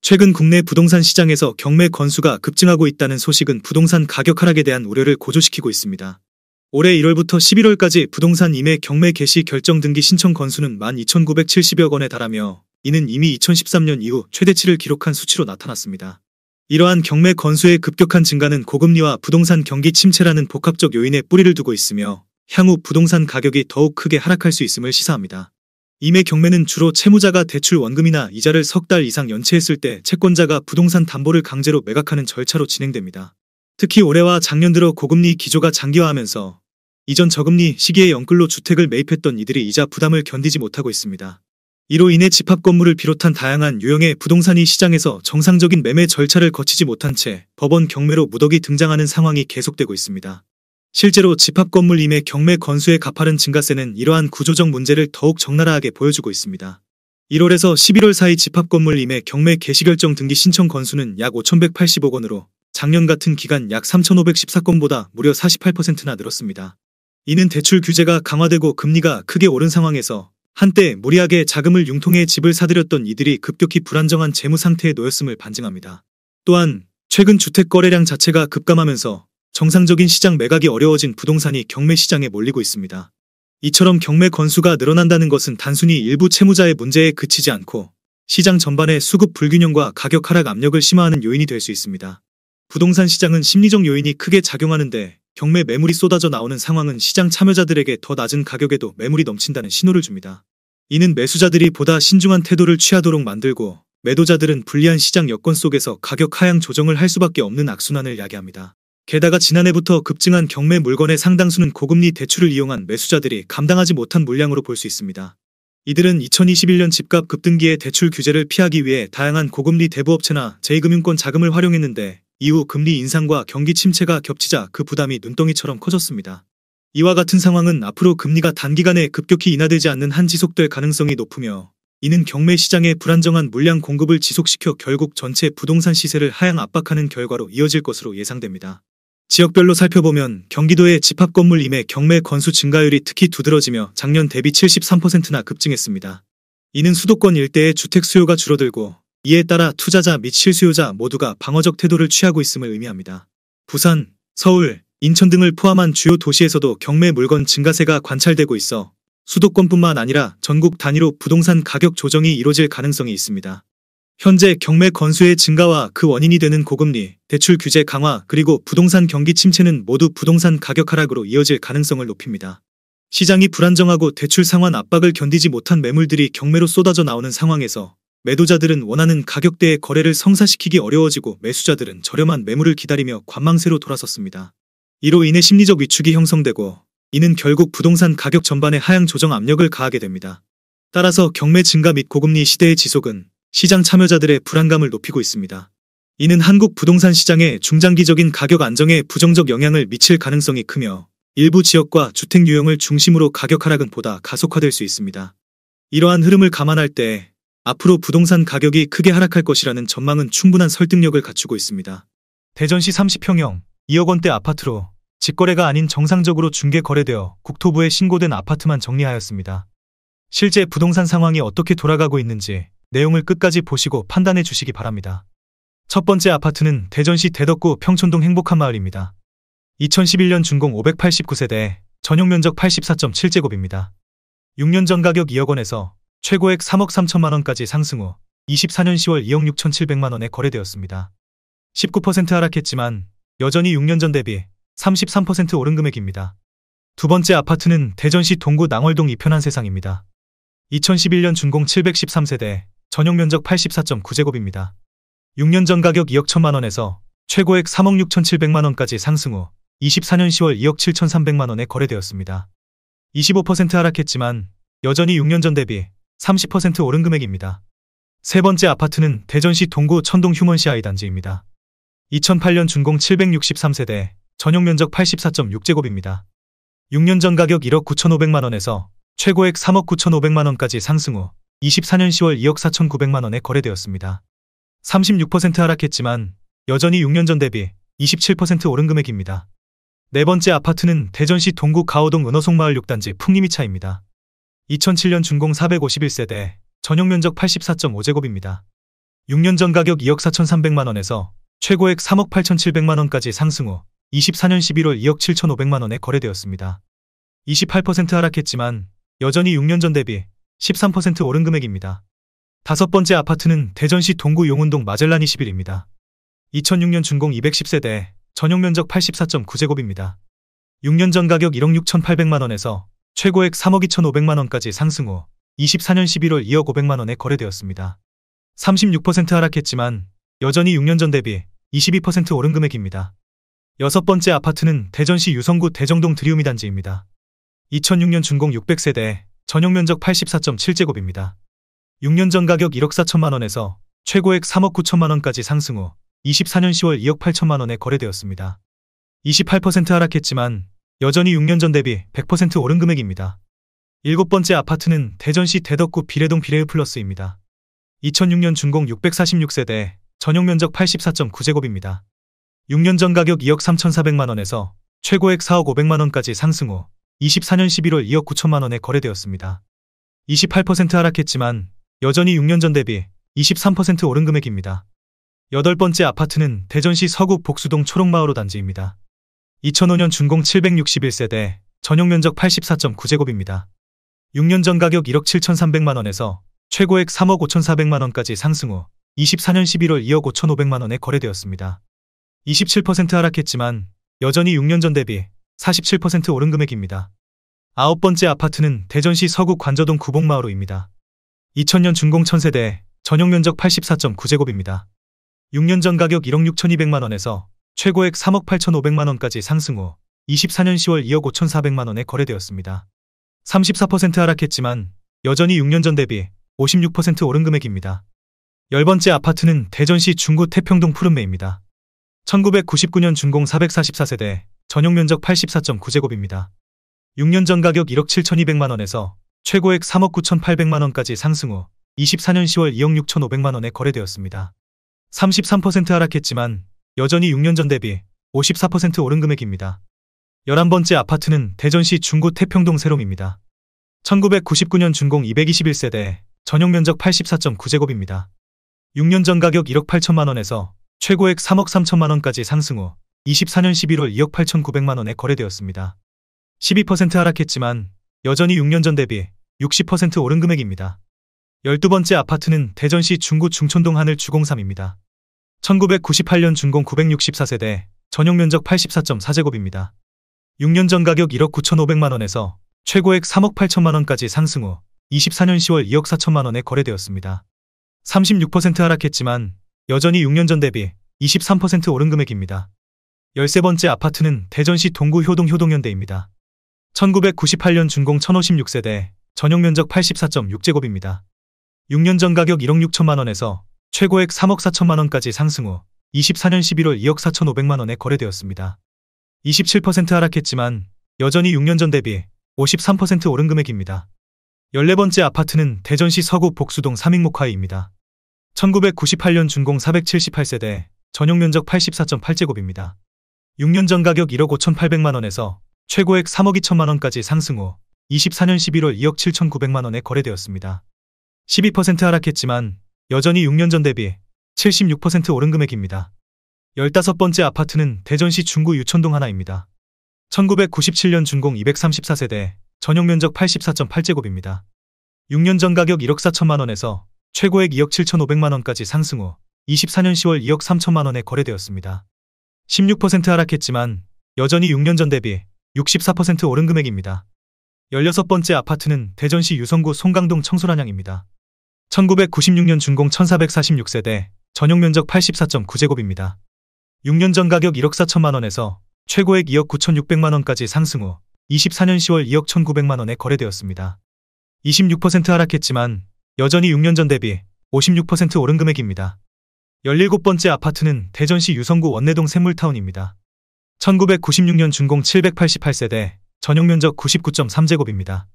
최근 국내 부동산 시장에서 경매 건수가 급증하고 있다는 소식은 부동산 가격 하락에 대한 우려를 고조시키고 있습니다. 올해 1월부터 11월까지 부동산 임대 경매 개시 결정 등기 신청 건수는 12,970여 건에 달하며 이는 이미 2013년 이후 최대치를 기록한 수치로 나타났습니다. 이러한 경매 건수의 급격한 증가는 고금리와 부동산 경기 침체라는 복합적 요인에 뿌리를 두고 있으며 향후 부동산 가격이 더욱 크게 하락할 수 있음을 시사합니다. 임대 경매는 주로 채무자가 대출 원금이나 이자를 석 달 이상 연체했을 때 채권자가 부동산 담보를 강제로 매각하는 절차로 진행됩니다. 특히 올해와 작년 들어 고금리 기조가 장기화하면서 이전 저금리 시기에 연끌로 주택을 매입했던 이들이 이자 부담을 견디지 못하고 있습니다. 이로 인해 집합 건물을 비롯한 다양한 유형의 부동산이 시장에서 정상적인 매매 절차를 거치지 못한 채 법원 경매로 무더기 등장하는 상황이 계속되고 있습니다. 실제로 집합 건물 임대 경매 건수의 가파른 증가세는 이러한 구조적 문제를 더욱 적나라하게 보여주고 있습니다. 1월에서 11월 사이 집합 건물 임대 경매 개시결정 등기 신청 건수는 약 5,185건으로 작년 같은 기간 약 3,514건보다 무려 48%나 늘었습니다. 이는 대출 규제가 강화되고 금리가 크게 오른 상황에서 한때 무리하게 자금을 융통해 집을 사들였던 이들이 급격히 불안정한 재무 상태에 놓였음을 반증합니다. 또한 최근 주택 거래량 자체가 급감하면서 정상적인 시장 매각이 어려워진 부동산이 경매 시장에 몰리고 있습니다. 이처럼 경매 건수가 늘어난다는 것은 단순히 일부 채무자의 문제에 그치지 않고 시장 전반의 수급 불균형과 가격 하락 압력을 심화하는 요인이 될 수 있습니다. 부동산 시장은 심리적 요인이 크게 작용하는데 경매 매물이 쏟아져 나오는 상황은 시장 참여자들에게 더 낮은 가격에도 매물이 넘친다는 신호를 줍니다. 이는 매수자들이 보다 신중한 태도를 취하도록 만들고 매도자들은 불리한 시장 여건 속에서 가격 하향 조정을 할 수밖에 없는 악순환을 야기합니다. 게다가 지난해부터 급증한 경매 물건의 상당수는 고금리 대출을 이용한 매수자들이 감당하지 못한 물량으로 볼 수 있습니다. 이들은 2021년 집값 급등기에 대출 규제를 피하기 위해 다양한 고금리 대부업체나 제2금융권 자금을 활용했는데 이후 금리 인상과 경기 침체가 겹치자 그 부담이 눈덩이처럼 커졌습니다. 이와 같은 상황은 앞으로 금리가 단기간에 급격히 인하되지 않는 한 지속될 가능성이 높으며 이는 경매 시장의 불안정한 물량 공급을 지속시켜 결국 전체 부동산 시세를 하향 압박하는 결과로 이어질 것으로 예상됩니다. 지역별로 살펴보면 경기도의 집합 건물 임대 경매 건수 증가율이 특히 두드러지며 작년 대비 73%나 급증했습니다. 이는 수도권 일대의 주택 수요가 줄어들고 이에 따라 투자자 및 실수요자 모두가 방어적 태도를 취하고 있음을 의미합니다. 부산, 서울, 인천 등을 포함한 주요 도시에서도 경매 물건 증가세가 관찰되고 있어 수도권뿐만 아니라 전국 단위로 부동산 가격 조정이 이뤄질 가능성이 있습니다. 현재 경매 건수의 증가와 그 원인이 되는 고금리, 대출 규제 강화 그리고 부동산 경기 침체는 모두 부동산 가격 하락으로 이어질 가능성을 높입니다. 시장이 불안정하고 대출 상환 압박을 견디지 못한 매물들이 경매로 쏟아져 나오는 상황에서 매도자들은 원하는 가격대의 거래를 성사시키기 어려워지고 매수자들은 저렴한 매물을 기다리며 관망세로 돌아섰습니다. 이로 인해 심리적 위축이 형성되고 이는 결국 부동산 가격 전반에 하향 조정 압력을 가하게 됩니다. 따라서 경매 증가 및 고금리 시대의 지속은 시장 참여자들의 불안감을 높이고 있습니다. 이는 한국 부동산 시장의 중장기적인 가격 안정에 부정적 영향을 미칠 가능성이 크며 일부 지역과 주택 유형을 중심으로 가격 하락은 보다 가속화될 수 있습니다. 이러한 흐름을 감안할 때 앞으로 부동산 가격이 크게 하락할 것이라는 전망은 충분한 설득력을 갖추고 있습니다. 대전시 30평형 2억 원대 아파트로 직거래가 아닌 정상적으로 중개 거래되어 국토부에 신고된 아파트만 정리하였습니다. 실제 부동산 상황이 어떻게 돌아가고 있는지 내용을 끝까지 보시고 판단해 주시기 바랍니다. 첫 번째 아파트는 대전시 대덕구 평촌동 행복한마을입니다. 2011년 준공 589세대, 전용 면적 84.7제곱입니다. 6년 전 가격 2억 원에서 최고액 3억 3천만 원까지 상승 후 24년 10월 2억 6,700만 원에 거래되었습니다. 19% 하락했지만 여전히 6년 전 대비 33% 오른 금액입니다. 두 번째 아파트는 대전시 동구 낭월동 이편한 세상입니다. 2011년 준공 713세대, 전용 면적 84.9제곱입니다. 6년 전 가격 2억 1천만 원에서 최고액 3억 6,700만 원까지 상승 후 24년 10월 2억 7,300만 원에 거래되었습니다. 25% 하락했지만 여전히 6년 전 대비 30% 오른 금액입니다. 세 번째 아파트는 대전시 동구 천동 휴먼시 아이단지입니다. 2008년 준공 763세대, 전용 면적 84.6제곱입니다. 6년 전 가격 1억 9,500만 원에서 최고액 3억 9,500만 원까지 상승 후 24년 10월 2억 4,900만 원에 거래되었습니다. 36% 하락했지만 여전히 6년 전 대비 27% 오른 금액입니다. 네 번째 아파트는 대전시 동구 가오동 은어송마을 6단지 풍림이차입니다. 2007년 준공 451세대, 전용 면적 84.5제곱입니다. 6년 전 가격 2억 4,300만원에서 최고액 3억 8,700만원까지 상승 후 24년 11월 2억 7,500만원에 거래되었습니다. 28% 하락했지만 여전히 6년 전 대비 13% 오른 금액입니다. 다섯 번째 아파트는 대전시 동구 용운동 마젤란 21입니다. 2006년 준공 210세대, 전용 면적 84.9제곱입니다. 6년 전 가격 1억 6,800만원에서 최고액 3억 2,500만원까지 상승 후 24년 11월 2억 500만원에 거래되었습니다. 36% 하락했지만 여전히 6년 전 대비 22% 오른 금액입니다. 여섯 번째 아파트는 대전시 유성구 대정동 드리우미 단지입니다. 2006년 준공 600세대, 전용 면적 84.7제곱입니다. 6년 전 가격 1억 4천만원에서 최고액 3억 9천만원까지 상승 후 24년 10월 2억 8천만원에 거래되었습니다. 28% 하락했지만 여전히 6년 전 대비 100% 오른 금액입니다. 일곱 번째 아파트는 대전시 대덕구 비례동 비레흐 플러스입니다. 2006년 준공 646세대, 전용 면적 84.9제곱입니다. 6년 전 가격 2억 3,400만원에서 최고액 4억 500만원까지 상승 후 24년 11월 2억 9천만원에 거래되었습니다. 28% 하락했지만 여전히 6년 전 대비 23% 오른 금액입니다. 여덟 번째 아파트는 대전시 서구 복수동 초록마을호 단지입니다. 2005년 준공 761세대, 전용 면적 84.9제곱입니다. 6년 전 가격 1억 7,300만원에서 최고액 3억 5,400만원까지 상승 후 24년 11월 2억 5,500만원에 거래되었습니다. 27% 하락했지만 여전히 6년 전 대비 47% 오른 금액입니다. 아홉 번째 아파트는 대전시 서구 관저동 구봉마을호입니다. 2000년 준공 1000세대, 전용 면적 84.9제곱입니다. 6년 전 가격 1억 6,200만원에서 최고액 3억 8,500만원까지 상승 후 24년 10월 2억 5,400만원에 거래되었습니다. 34% 하락했지만 여전히 6년 전 대비 56% 오른 금액입니다. 열 번째 아파트는 대전시 중구 태평동 푸른매입니다. 1999년 준공 444세대, 전용 면적 84.9제곱입니다. 6년 전 가격 1억 7,200만원에서 최고액 3억 9,800만원까지 상승 후 24년 10월 2억 6,500만원에 거래되었습니다. 33% 하락했지만 여전히 6년 전 대비 54% 오른 금액입니다. 11번째 아파트는 대전시 중구 태평동 세롬입니다. 1999년 준공 221세대, 전용 면적 84.9제곱입니다. 6년 전 가격 1억 8천만원에서 최고액 3억 3천만원까지 상승 후 24년 11월 2억 8,900만원에 거래되었습니다. 12% 하락했지만 여전히 6년 전 대비 60% 오른 금액입니다. 12번째 아파트는 대전시 중구 중촌동 하늘 주공삼입니다. 1998년 준공 964세대, 전용 면적 84.4제곱입니다. 6년 전 가격 1억 9,500만원에서 최고액 3억 8천만원까지 상승 후 24년 10월 2억 4천만원에 거래되었습니다. 36% 하락했지만 여전히 6년 전 대비 23% 오른 금액입니다. 13번째 아파트는 대전시 동구 효동현대입니다. 1998년 준공 1056세대, 전용 면적 84.6제곱입니다. 6년 전 가격 1억 6천만원에서 최고액 3억 4천만원까지 상승 후 24년 11월 2억 4,500만원에 거래되었습니다. 27% 하락했지만 여전히 6년 전 대비 53% 오른 금액입니다. 14번째 아파트는 대전시 서구 복수동 삼익목화이입니다. 1998년 준공 478세대, 전용 면적 84.8제곱입니다. 6년 전 가격 1억 5,800만원에서 최고액 3억 2천만원까지 상승 후 24년 11월 2억 7,900만원에 거래되었습니다. 12% 하락했지만 여전히 6년 전 대비 76% 오른 금액입니다. 15번째 아파트는 대전시 중구 유천동 하나입니다. 1997년 준공 234세대, 전용 면적 84.8제곱입니다. 6년 전 가격 1억 4천만원에서 최고액 2억 7,500만원까지 상승 후 24년 10월 2억 3천만원에 거래되었습니다. 16% 하락했지만 여전히 6년 전 대비 64% 오른 금액입니다. 16번째 아파트는 대전시 유성구 송강동 청솔한양입니다. 1996년 준공 1446세대, 전용 면적 84.9제곱입니다. 6년 전 가격 1억 4천만원에서 최고액 2억 9,600만원까지 상승 후 24년 10월 2억 1,900만원에 거래되었습니다. 26% 하락했지만 여전히 6년 전 대비 56% 오른 금액입니다. 17번째 아파트는 대전시 유성구 원내동 샘물타운입니다. 1996년 준공 788세대, 전용 면적 99.3제곱입니다.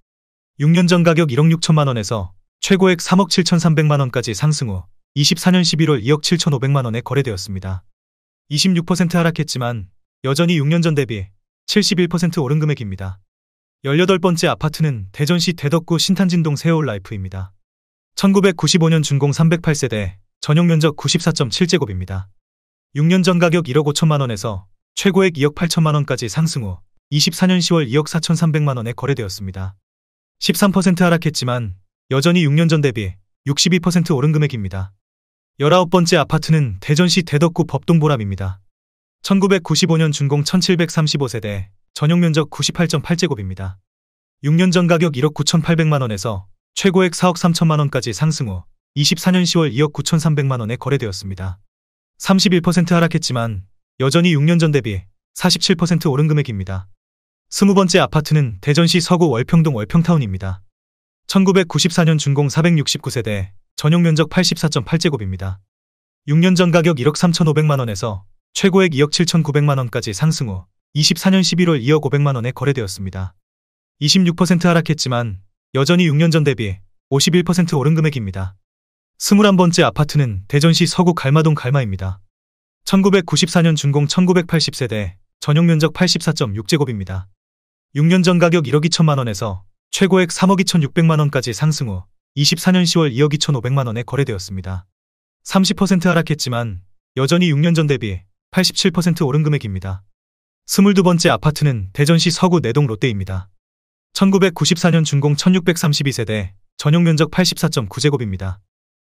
6년 전 가격 1억 6천만원에서 최고액 3억 7,300만원까지 상승 후 24년 11월 2억 7,500만원에 거래되었습니다. 26% 하락했지만 여전히 6년 전 대비 71% 오른 금액입니다. 18번째 아파트는 대전시 대덕구 신탄진동 세어울라이프입니다. 1995년 준공 308세대, 전용 면적 94.7제곱입니다. 6년 전 가격 1억 5천만 원에서 최고액 2억 8천만 원까지 상승 후 24년 10월 2억 4,300만 원에 거래되었습니다. 13% 하락했지만 여전히 6년 전 대비 62% 오른 금액입니다. 19번째 아파트는 대전시 대덕구 법동보람입니다. 1995년 준공 1735세대, 전용 면적 98.8제곱입니다. 6년 전 가격 1억 9,800만 원에서 최고액 4억 3천만 원까지 상승 후 24년 10월 2억 9,300만 원에 거래되었습니다. 31% 하락했지만 여전히 6년 전 대비 47% 오른 금액입니다. 20번째 아파트는 대전시 서구 월평동 월평타운입니다. 1994년 준공 469세대, 전용 면적 84.8제곱입니다. 6년 전 가격 1억 3,500만 원에서 최고액 2억 7,900만 원까지 상승 후 24년 11월 2억 500만 원에 거래되었습니다. 26% 하락했지만 여전히 6년 전 대비 51% 오른 금액입니다. 21번째 아파트는 대전시 서구 갈마동 갈마입니다. 1994년 준공 1980세대, 전용 면적 84.6제곱입니다. 6년 전 가격 1억 2천만 원에서 최고액 3억 2,600만 원까지 상승 후 24년 10월 2억 2,500만 원에 거래되었습니다. 30% 하락했지만 여전히 6년 전 대비 87% 오른 금액입니다. 22번째 아파트는 대전시 서구 내동 롯데입니다. 1994년 준공 1632세대, 전용 면적 84.9제곱입니다.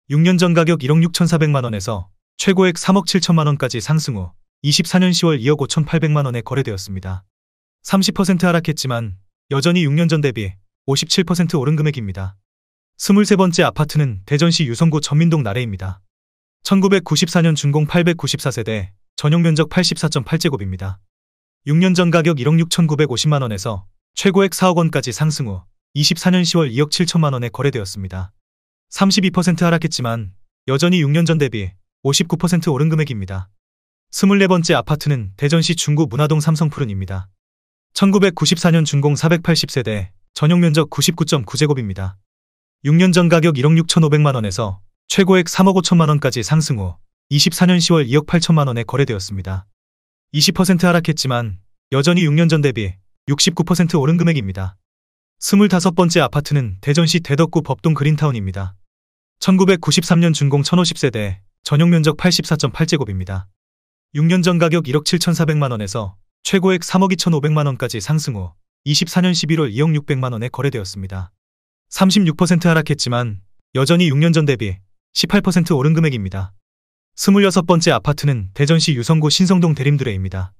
6년 전 가격 1억 6,400만 원에서 최고액 3억 7천만 원까지 상승 후 24년 10월 2억 5,800만 원에 거래되었습니다. 30% 하락했지만 여전히 6년 전 대비 57% 오른 금액입니다. 23번째 아파트는 대전시 유성구 전민동 나래입니다. 1994년 준공 894세대, 전용 면적 84.8제곱입니다. 6년 전 가격 1억 6,950만 원에서 최고액 4억 원까지 상승 후 24년 10월 2억 7천만 원에 거래되었습니다. 32% 하락했지만 여전히 6년 전 대비 59% 오른 금액입니다. 24번째 아파트는 대전시 중구 문화동 삼성푸른입니다. 1994년 준공 480세대, 전용 면적 99.9제곱입니다. 6년 전 가격 1억 6,500만 원에서 최고액 3억 5천만 원까지 상승 후 24년 10월 2억 8천만 원에 거래되었습니다. 20% 하락했지만 여전히 6년 전 대비 69% 오른 금액입니다. 25번째 아파트는 대전시 대덕구 법동 그린타운입니다. 1993년 준공 1050세대, 전용 면적 84.8제곱입니다. 6년 전 가격 1억 7,400만 원에서 최고액 3억 2,500만 원까지 상승 후 24년 11월 2억 600만 원에 거래되었습니다. 36% 하락했지만 여전히 6년 전 대비 18% 오른 금액입니다. 26번째 아파트는 대전시 유성구 신성동 대림두레입니다.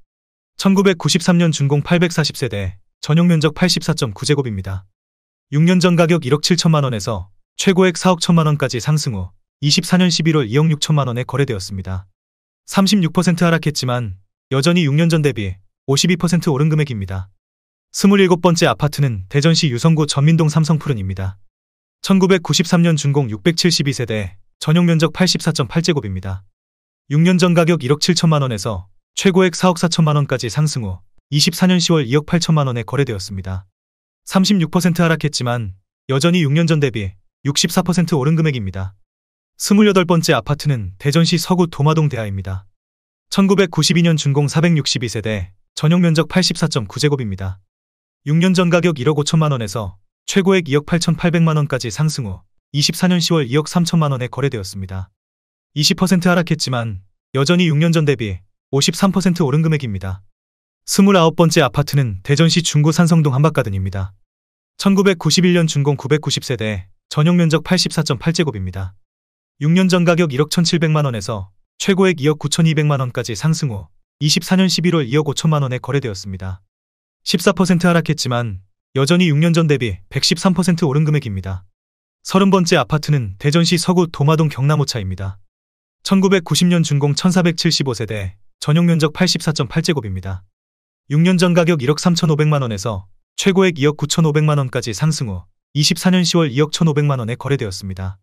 1993년 준공 840세대, 전용 면적 84.9제곱입니다. 6년 전 가격 1억 7천만 원에서 최고액 4억 1천만 원까지 상승 후 24년 11월 2억 6천만 원에 거래되었습니다. 36% 하락했지만 여전히 6년 전 대비 52% 오른 금액입니다. 27번째 아파트는 대전시 유성구 전민동 삼성푸른입니다. 1993년 준공 672세대, 전용 면적 84.8제곱입니다. 6년 전 가격 1억 7천만 원에서 최고액 4억 4천만 원까지 상승 후 24년 10월 2억 8천만 원에 거래되었습니다. 36% 하락했지만 여전히 6년 전 대비 64% 오른 금액입니다. 28번째 아파트는 대전시 서구 도마동 대하입니다. 1992년 준공 462세대, 전용 면적 84.9제곱입니다. 6년 전 가격 1억 5천만 원에서 최고액 2억 8,800만 원까지 상승 후 24년 10월 2억 3천만 원에 거래되었습니다. 20% 하락했지만 여전히 6년 전 대비 53% 오른 금액입니다. 29번째 아파트는 대전시 중구 산성동 한박가든입니다. 1991년 준공 990세대, 전용 면적 84.8제곱입니다. 6년 전 가격 1억 1,700만 원에서 최고액 2억 9,200만 원까지 상승 후 24년 11월 2억 5천만 원에 거래되었습니다. 14% 하락했지만 여전히 6년 전 대비 113% 오른 금액입니다. 30번째 아파트는 대전시 서구 도마동 경남오차입니다. 1990년 준공 1475세대, 전용 면적 84.8제곱입니다. 6년 전 가격 1억 3,500만 원에서 최고액 2억 9,500만 원까지 상승 후 24년 10월 2억 1,500만 원에 거래되었습니다.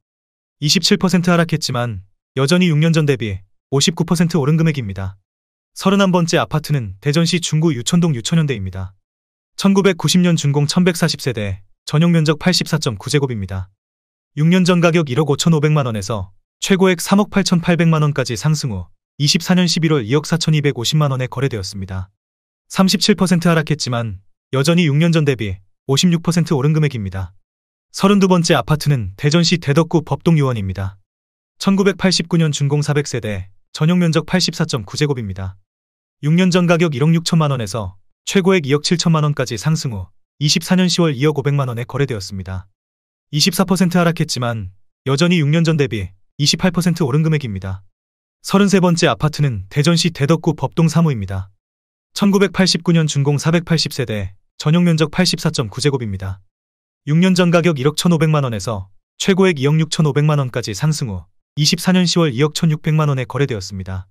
27% 하락했지만 여전히 6년 전 대비 59% 오른 금액입니다. 31번째 아파트는 대전시 중구 유천동 유천현대입니다. 1990년 준공 1140세대, 전용 면적 84.9제곱입니다. 6년 전 가격 1억 5,500만 원에서 최고액 3억 8,800만 원까지 상승 후 24년 11월 2억 4,250만 원에 거래되었습니다. 37% 하락했지만 여전히 6년 전 대비 56% 오른 금액입니다. 32번째 아파트는 대전시 대덕구 법동유원입니다. 1989년 준공 400세대, 전용 면적 84.9제곱입니다. 6년 전 가격 1억 6천만 원에서 최고액 2억 7천만 원까지 상승 후 24년 10월 2억 5백만 원에 거래되었습니다. 24% 하락했지만 여전히 6년 전 대비 28% 오른 금액입니다. 33번째 아파트는 대전시 대덕구 법동 3호입니다. 1989년 준공 480세대, 전용 면적 84.9제곱입니다. 6년 전 가격 1억 1,500만 원에서 최고액 2억 6,500만 원까지 상승 후 24년 10월 2억 1,600만 원에 거래되었습니다.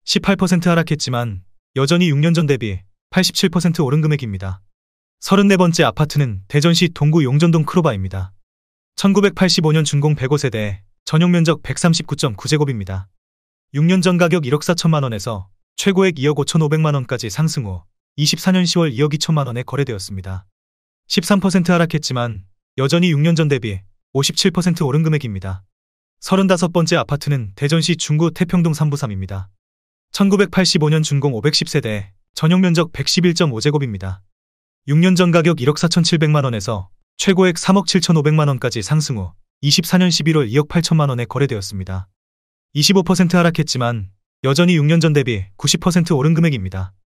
18% 하락했지만 여전히 6년 전 대비 87% 오른 금액입니다. 34번째 아파트는 대전시 동구 용전동 크로바입니다. 1985년 준공 105세대, 전용 면적 139.9제곱입니다. 6년 전 가격 1억 4천만 원에서 최고액 2억 5,500만 원까지 상승 후 24년 10월 2억 2천만 원에 거래되었습니다. 13% 하락했지만 여전히 6년 전 대비 57% 오른 금액입니다. 35번째 아파트는 대전시 중구 태평동 3부삼입니다. 1985년 준공 510세대, 전용 면적 111.5제곱입니다. 6년 전 가격 1억 4,700만 원에서 최고액 3억 7,500만 원까지 상승 후 24년 11월 2억 8천만 원에 거래되었습니다. 25% 하락했지만 여전히 6년 전 대비 90% 오른 금액입니다.